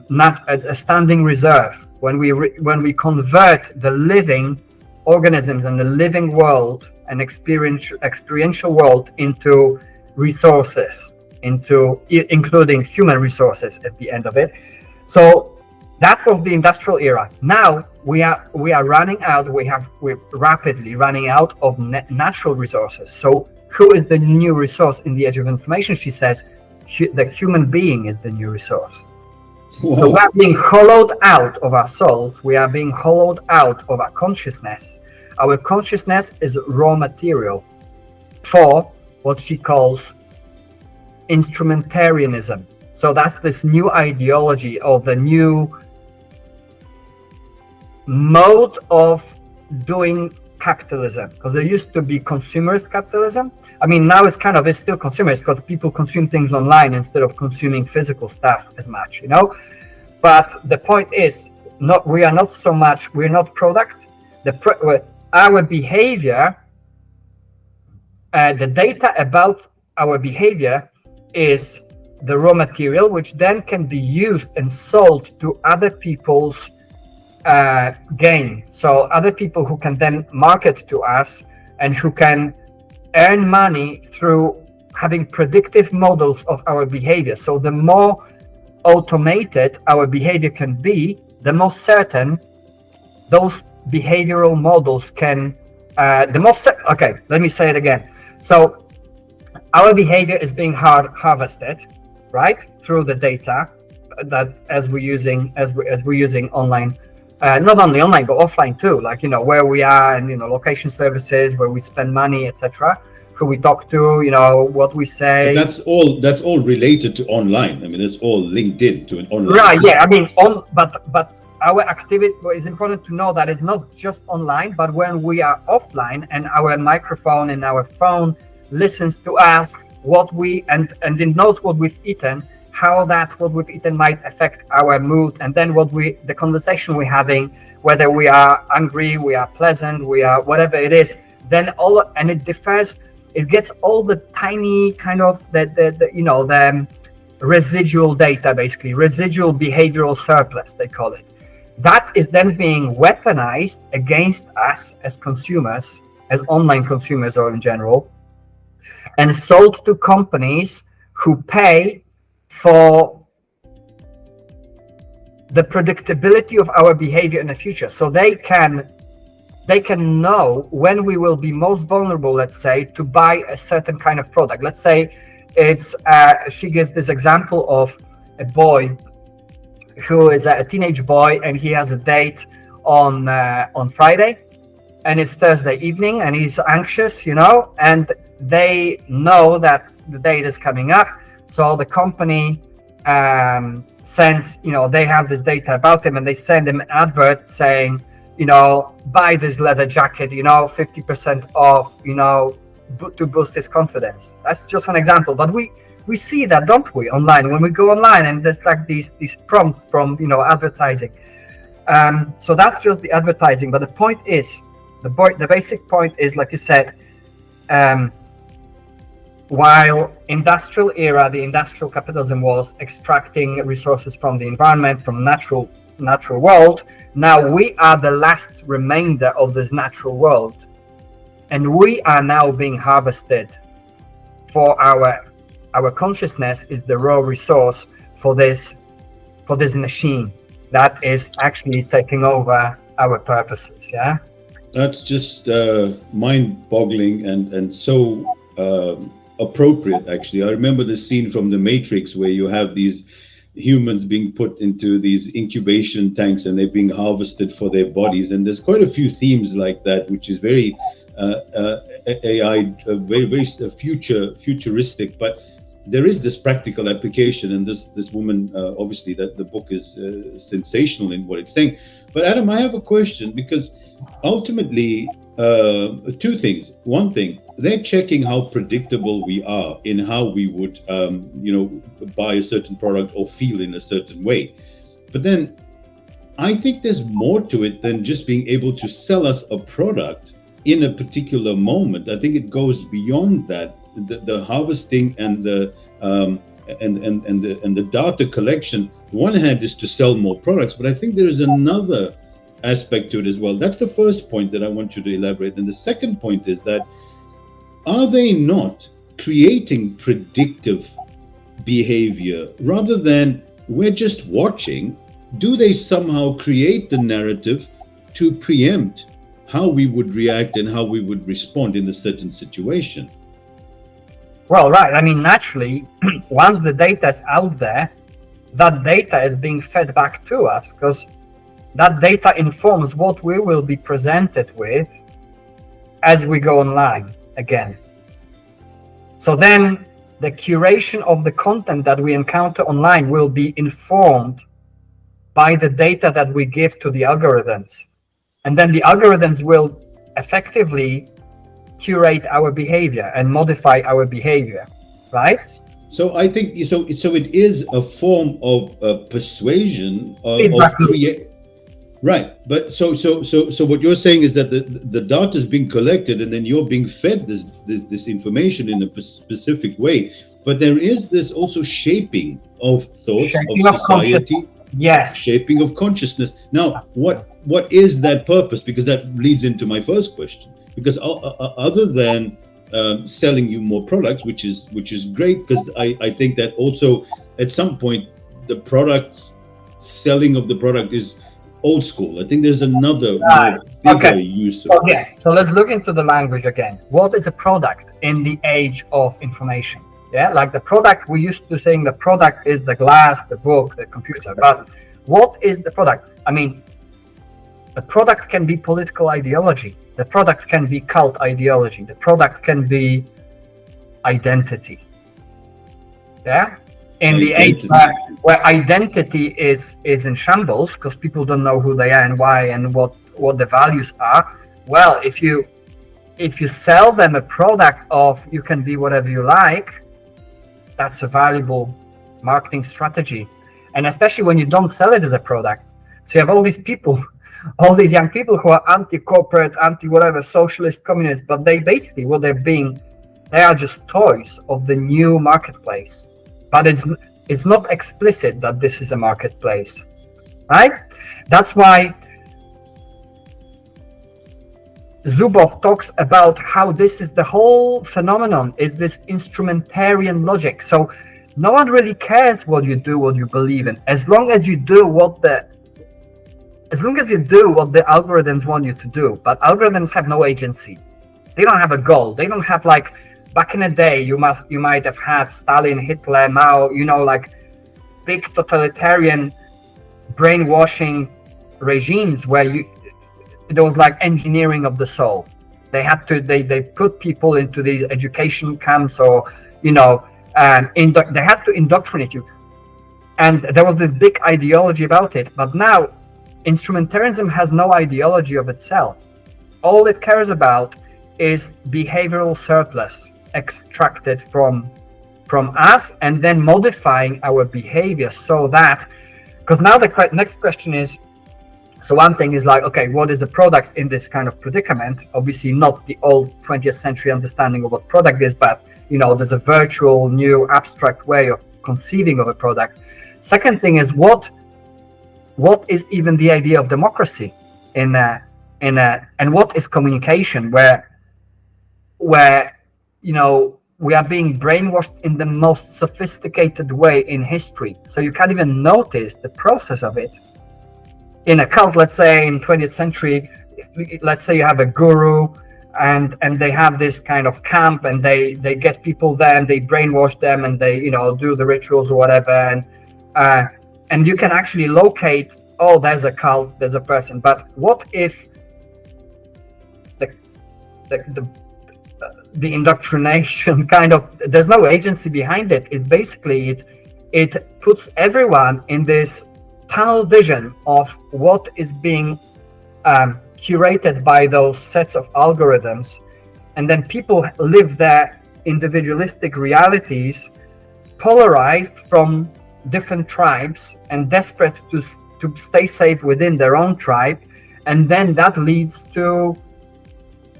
not a standing reserve. When we convert the living organisms and the living world and experiential world into resources, including human resources at the end of it. So that was the industrial era. Now we are running out. We're rapidly running out of natural resources. So who is the new resource in the age of information? She says the human being is the new resource. Whoa. So we are being hollowed out of our souls. We are being hollowed out of our consciousness. Our consciousness is raw material for what she calls instrumentarianism. So that's this new ideology of the new mode of doing capitalism, because there used to be consumerist capitalism. I mean, now it's still consumerist because people consume things online instead of consuming physical stuff as much, But the point is, we're not product. Our behavior, the data about our behavior is the raw material, which then can be used and sold to other people's gain. So other people who can then market to us and who can earn money through having predictive models of our behavior. So the more automated our behavior can be, the more certain those behavioral models can, okay, let me say it again. So our behavior is being harvested, right, through the data that as we're using online, not only online but offline too, like where we are and location services, where we spend money, etc., who we talk to, what we say. But that's all related to online. I mean, it's all linked in to an online. Right? Yeah. I mean, but our activity, it's important to know that it's not just online, but when we are offline and our microphone and our phone listens to us, and it knows what we've eaten, how what we've eaten might affect our mood, and then the conversation we're having, whether we are angry, we are pleasant, we are whatever it is, then and it differs. It gets all the tiny kind of the residual data, basically residual behavioral surplus, they call it. That is then being weaponized against us as consumers, as online consumers or in general, and sold to companies who pay for the predictability of our behavior in the future. So they can know when we will be most vulnerable, let's say, to buy a certain kind of product. Let's say she gives this example of a boy who is a teenage boy, and he has a date on Friday, and it's Thursday evening, and he's anxious, and they know that the date is coming up. So the company sends, they have this data about him, and they send him an advert saying, buy this leather jacket, 50% off, to boost his confidence. That's just an example, but we see that, don't we, online, when we go online, and there's like these prompts from advertising. So that's just the advertising. But the point is, the basic point is, like you said, while industrial era, the industrial capitalism was extracting resources from the environment, from natural world. Now we are the last remainder of this natural world, and we are now being harvested for our consciousness is the raw resource for this machine that is actually taking over our purposes. Yeah, that's just mind-boggling and so appropriate. Actually, I remember the scene from The Matrix where you have these humans being put into these incubation tanks and they're being harvested for their bodies, and there's quite a few themes like that, which is very AI, very futuristic, but there is this practical application, and this woman, obviously, that the book is sensational in what it's saying. But Adam, I have a question, because ultimately, two things. One thing, they're checking how predictable we are in how we would, buy a certain product or feel in a certain way. But then I think there's more to it than just being able to sell us a product in a particular moment. I think it goes beyond that. The harvesting and the data collection, on one hand, is to sell more products, but I think there is another aspect to it as well. That's the first point that I want you to elaborate. And the second point is that, are they not creating predictive behavior rather than we're just watching? Do they somehow create the narrative to preempt how we would react and how we would respond in a certain situation? Well, right. I mean, naturally, once the data is out there, that data is being fed back to us, because that data informs what we will be presented with as we go online again. So then the curation of the content that we encounter online will be informed by the data that we give to the algorithms. And then the algorithms will effectively curate our behavior and modify our behavior, right? So I think so it is a form of persuasion Exactly. Right, but so what you're saying is that the data is being collected, and then you're being fed this information in a specific way. But there is this also shaping of thoughts, of society. Yes. Shaping of consciousness. Now, what is that purpose? Because that leads into my first question. Because other than selling you more products, which is great, because I think that also at some point the selling of the product is old school. I think there's another bigger use of it. Okay, so let's look into the language again. What is a product in the age of information? Yeah, like the product, we used to saying the product is the glass, the book, the computer. But what is the product? I mean, the product can be political ideology. The product can be cult ideology. The product can be identity. Yeah? In the age where identity is in shambles, because people don't know who they are and why and what the values are. Well, if you sell them a product of you can be whatever you like, that's a valuable marketing strategy. And especially when you don't sell it as a product. So you have all these people, all these young people who are anti-corporate, anti-whatever, socialist, communist, but they basically, what they're being, they are just toys of the new marketplace. But it's not explicit that this is a marketplace, right? That's why Zuboff talks about how this is the whole phenomenon, is this instrumentarian logic. So no one really cares what you do, what you believe in, as long as you do what the algorithms want you to do. But algorithms have no agency. They don't have a goal. They don't have, like back in the day, you might have had Stalin, Hitler, Mao, like big totalitarian brainwashing regimes where there was like engineering of the soul. They had to they put people into these education camps, or they had to indoctrinate you, and there was this big ideology about it. But now instrumentarianism has no ideology of itself. All it cares about is behavioral surplus extracted from us, and then modifying our behavior so that, because now the next question is, so one thing is like, okay, what is a product in this kind of predicament? Obviously not the old 20th century understanding of what product is, but there's a virtual, new, abstract way of conceiving of a product. Second thing is what is even the idea of democracy and what is communication, where we are being brainwashed in the most sophisticated way in history. So you can't even notice the process of it. In a cult, let's say in 20th century, let's say you have a guru and they have this kind of camp, and they get people there and they brainwash them, and they do the rituals or whatever, and you can actually locate, oh, there's a cult, there's a person. But what if the indoctrination kind of, there's no agency behind it? It's basically it puts everyone in this tunnel vision of what is being curated by those sets of algorithms, and then people live their individualistic realities polarized from different tribes and desperate to stay safe within their own tribe, and then that leads to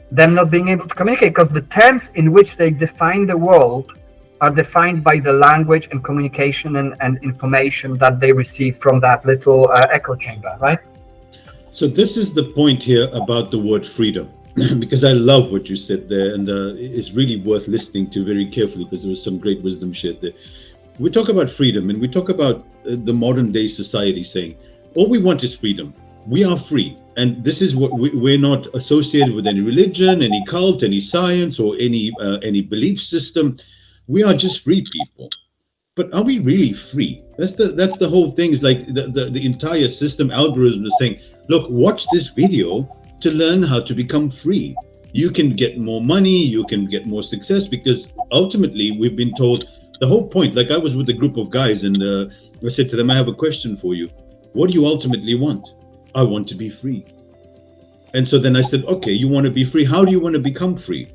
them not being able to communicate, because the terms in which they define the world are defined by the language and communication and information that they receive from that little echo chamber, right? So this is the point here about the word freedom, because I love what you said there, and it's really worth listening to very carefully because there was some great wisdom shared there. We talk about freedom, and we talk about the modern day society saying, all we want is freedom. We are free. And this is what we're not associated with any religion, any cult, any science, or any belief system. We are just free people. But are we really free? That's the whole thing. Is like the entire system algorithm is saying, look, watch this video to learn how to become free. You can get more money, you can get more success, because ultimately we've been told the whole point. Like I was with a group of guys and I said to them, I have a question for you. What do you ultimately want? I want to be free. And so then I said, okay, you want to be free. How do you want to become free?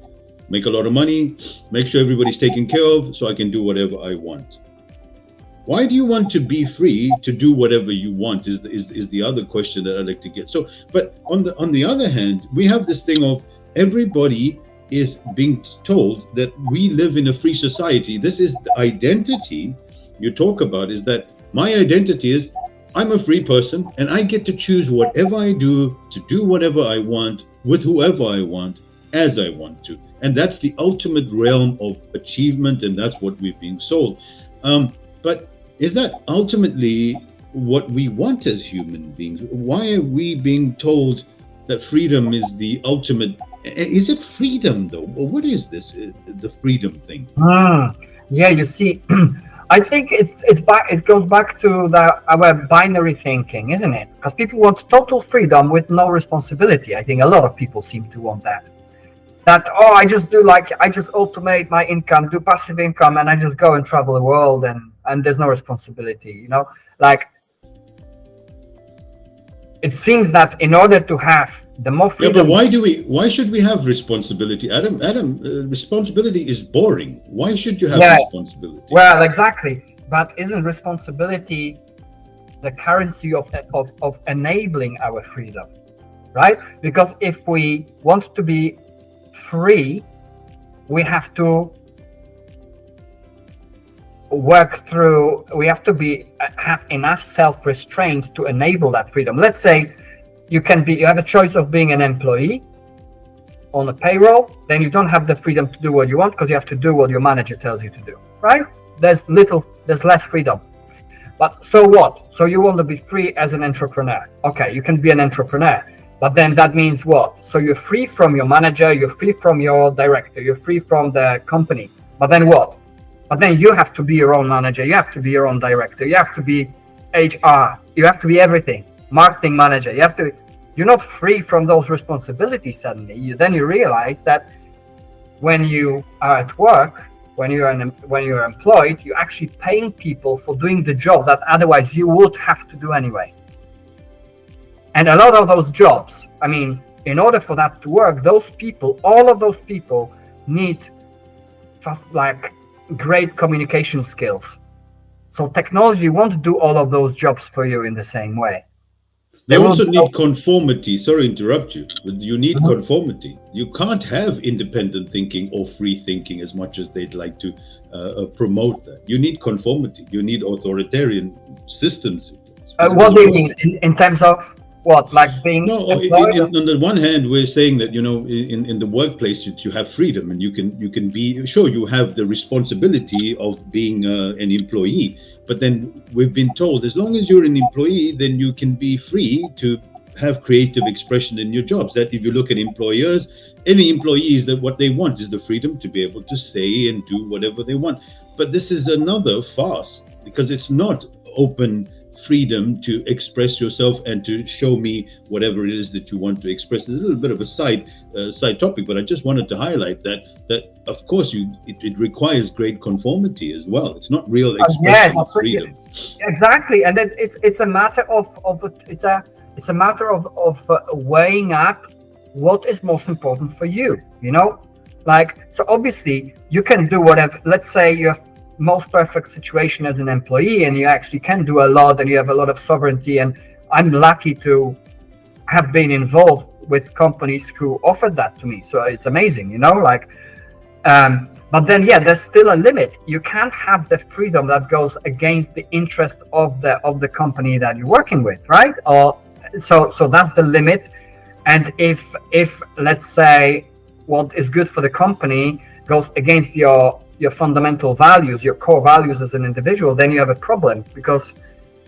Make a lot of money, make sure everybody's taken care of so I can do whatever I want. Why do you want to be free to do whatever you want is the other question that I'd like to get. So, but on the other hand, we have this thing of everybody is being told that we live in a free society. This is the identity you talk about, is that my identity is I'm a free person and I get to choose whatever I do, to do whatever I want, with whoever I want, as I want to. And that's the ultimate realm of achievement, and that's what we're being sold. But is that ultimately what we want as human beings? Why are we being told that freedom is the ultimate? Is it freedom though? Or what is this, the freedom thing? Yeah, you see, I think it goes back to our binary thinking, isn't it? Because people want total freedom with no responsibility. I think a lot of people seem to want that. I just automate my income, do passive income, and I just go and travel the world, and there's no responsibility, like it seems that in order to have the more freedom. Yeah, but why should we have responsibility? Adam, responsibility is boring. Why should you have responsibility? Well, exactly. But isn't responsibility the currency of enabling our freedom, right? Because if we want to be free, we have to have enough self-restraint to enable that freedom. Let's say you have a choice of being an employee on a payroll, then you don't have the freedom to do what you want because you have to do what your manager tells you to do, right? There's less freedom. But so what? So you want to be free as an entrepreneur. Okay, you can be an entrepreneur, but then that means what? So you're free from your manager, you're free from your director, you're free from the company. But then what? But then you have to be your own manager, you have to be your own director, you have to be HR, you have to be everything, marketing manager, you're not free from those responsibilities suddenly. Then you realize that when you are at work, when you're employed, you're actually paying people for doing the job that otherwise you would have to do anyway. And a lot of those jobs, in order for that to work, all of those people need just like great communication skills. So technology won't do all of those jobs for you in the same way. They also need conformity. Sorry to interrupt you, but you need conformity. You can't have independent thinking or free thinking as much as they'd like to promote that. You need conformity. You need authoritarian systems. What do you mean in terms of what, like being? No, on the one hand, we're saying that in the workplace you have freedom, and you can be sure you have the responsibility of being an employee. But then we've been told as long as you're an employee, then you can be free to have creative expression in your jobs. That if you look at employers, any employees, that what they want is the freedom to be able to say and do whatever they want. But this is another farce, because it's not open freedom to express yourself and to show me whatever it is that you want to express. It's a little bit of a side topic, but I just wanted to highlight that of course it requires great conformity as well. It's not real expression of freedom. Exactly, and then it's a matter of weighing up what is most important for you. So obviously you can do whatever. Let's say you have most perfect situation as an employee and you actually can do a lot and you have a lot of sovereignty, and I'm lucky to have been involved with companies who offered that to me, so it's amazing, but then there's still a limit. You can't have the freedom that goes against the interest of the company that you're working with, right? Or so that's the limit. And if let's say what is good for the company goes against your fundamental values, your core values as an individual, then you have a problem, because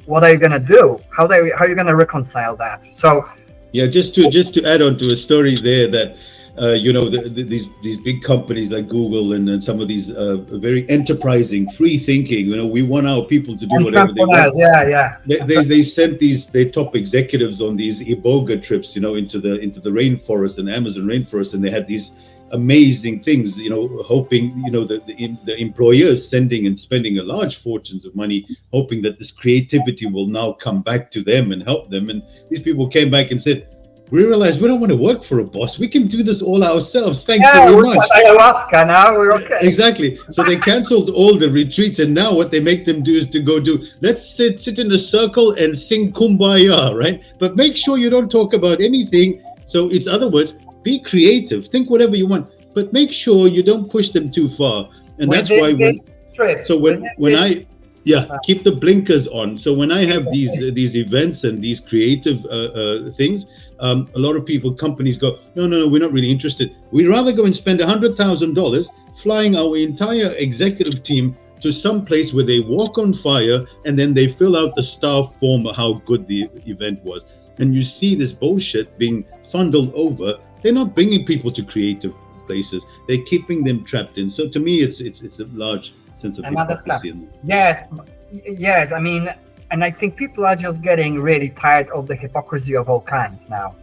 what are you going to do? How are you going to reconcile that? So yeah, just to add on to a story there, that these big companies like Google and some of these very enterprising, free thinking, we want our people to do whatever they want. Yeah. They sent their top executives on these iboga trips, into the rainforest and Amazon rainforest, and they had these amazing things, hoping, the employers sending and spending a large fortunes of money, hoping that this creativity will now come back to them and help them. And these people came back and said, we realized we don't want to work for a boss. We can do this all ourselves. Thanks very much. Ayahuasca now, we're okay. Exactly. So they canceled all the retreats, and now what they make them do is to go do, let's sit in a circle and sing Kumbaya, right? But make sure you don't talk about anything. So it's, other words, be creative, think whatever you want, but make sure you don't push them too far. And that's why keep the blinkers on. So when I have these events and these creative things, a lot of people, companies go, no, we're not really interested. We'd rather go and spend $100,000 flying our entire executive team to some place where they walk on fire, and then they fill out the staff form of how good the event was. And you see this bullshit being funneled over. They're not bringing people to creative places. They're keeping them trapped in. So to me, it's a large sense of hypocrisy. Yes. I mean, and I think people are just getting really tired of the hypocrisy of all kinds now.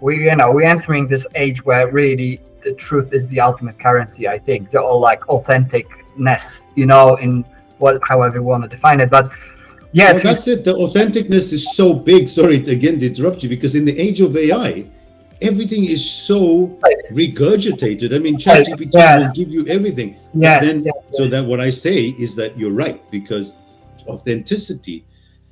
We're entering this age where really the truth is the ultimate currency. I think they're all like authenticness, in however you want to define it. But yes, that's it. The authenticness is so big. Sorry again to interrupt you, because in the age of AI, everything is so regurgitated. I mean, ChatGPT will give you everything. So that what I say is that you're right, because authenticity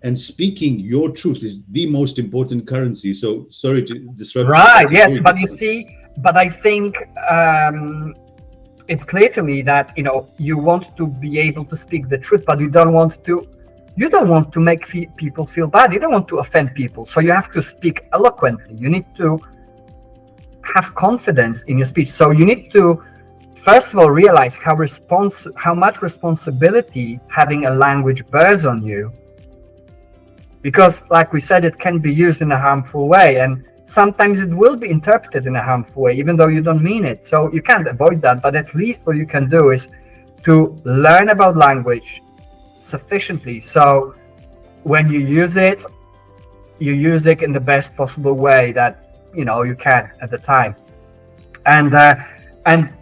and speaking your truth is the most important currency. So sorry to disrupt. Right. Yes, but you see, I think it's clear to me that you want to be able to speak the truth, but you don't want to make people feel bad. You don't want to offend people. So you have to speak eloquently. You need to have confidence in your speech. So you need to, first of all, realize how much responsibility having a language bears on you. Because, like we said, it can be used in a harmful way, and sometimes it will be interpreted in a harmful way, even though you don't mean it. So you can't avoid that. But at least what you can do is to learn about language sufficiently. So when you use it in the best possible way that you can at the time. And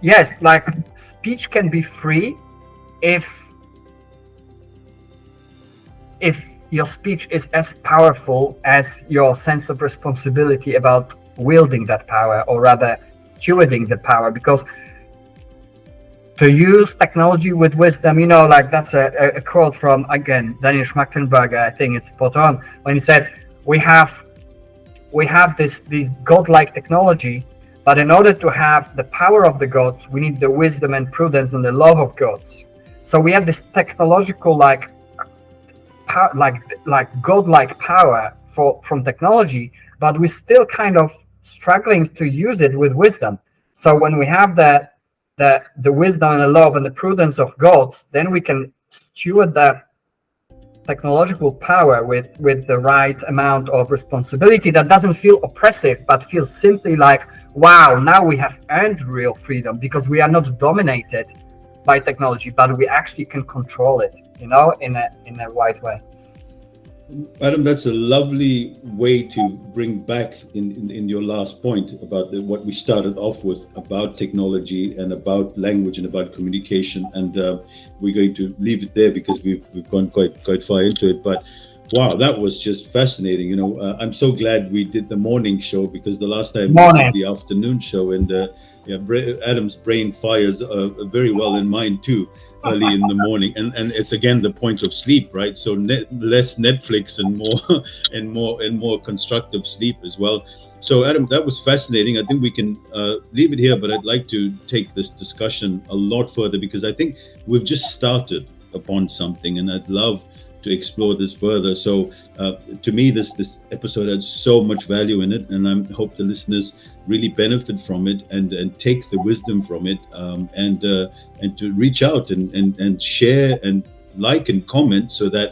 yes, like, speech can be free if your speech is as powerful as your sense of responsibility about wielding that power, or rather stewarding the power. Because to use technology with wisdom, like, that's a quote from, again, Daniel Schmachtenberger. I think it's spot on when he said, we have this godlike technology, but in order to have the power of the gods, we need the wisdom and prudence and the love of gods. So we have this technological like godlike power from technology, but we're still kind of struggling to use it with wisdom. So when we have the wisdom and the love and the prudence of gods, then we can steward that technological power with the right amount of responsibility that doesn't feel oppressive, but feels simply like, wow, now we have earned real freedom, because we are not dominated by technology, but we actually can control it, in a wise way. Adam, that's a lovely way to bring back in your last point about what we started off with about technology and about language and about communication, and we're going to leave it there because we've gone quite far into it. But wow, that was just fascinating. I'm so glad we did the morning show, because the last time we did the afternoon show, and Adam's brain fires very well in mine too, early in the morning, and it's again the point of sleep, right? So less Netflix and more constructive sleep as well. So Adam, that was fascinating. I think we can leave it here, but I'd like to take this discussion a lot further, because I think we've just started upon something, and I'd love to explore this further. So to me, this episode had so much value in it, and I hope the listeners really benefit from it and take the wisdom from it, and to reach out and share and like and comment so that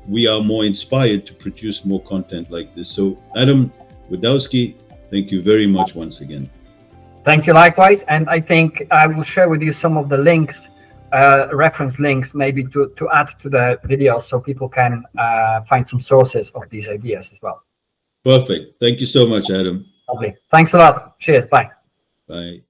we are more inspired to produce more content like this. So Adam Wadowski, thank you very much once again. Thank you likewise. And I think I will share with you some of the links, reference links, maybe to add to the video so people can find some sources of these ideas as well. Perfect. Thank you so much, Adam. Lovely. Thanks a lot. Cheers. Bye. Bye.